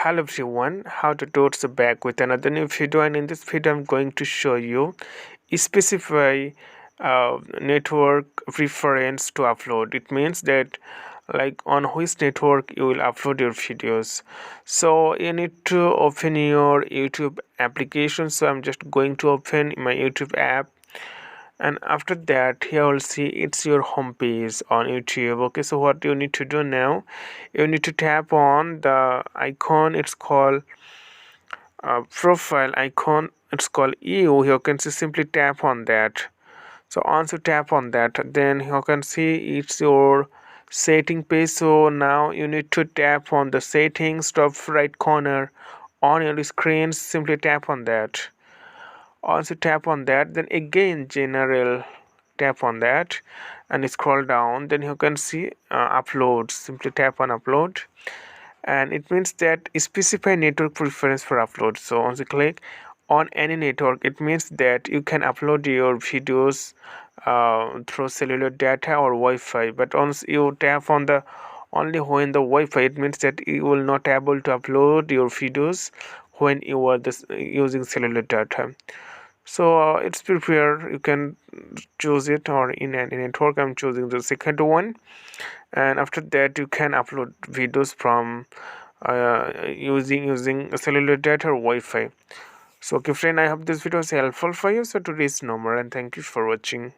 Hello everyone, how to towards back with another new video, and in this video I'm going to show you specify network preference to upload. It means that like on which network you will upload your videos. So you need to open your YouTube application. So I'm just going to open my YouTube app, and after that here we'll see it's your home page on YouTube. Okay, so what you need to do now, you need to tap on the icon. It's called profile icon. It's called EU. You can see, simply tap on that. So once you tap on that, then you can see it's your setting page. So now you need to tap on the settings top right corner on your screen. Simply tap on that. Once you tap on that, then again general, tap on that and scroll down. Then you can see upload. Simply tap on upload, and it means that specify network preference for upload. So once you click on any network, it means that you can upload your videos through cellular data or Wi-Fi. But once you tap on the only when the Wi-Fi, it means that you will not able to upload your videos when you are using cellular data. So it's prefer, you can choose it, or in any network I'm choosing the second one. And after that you can upload videos from using cellular data or Wi-Fi. So okay friend, I hope this video is helpful for you. So today's number, and thank you for watching.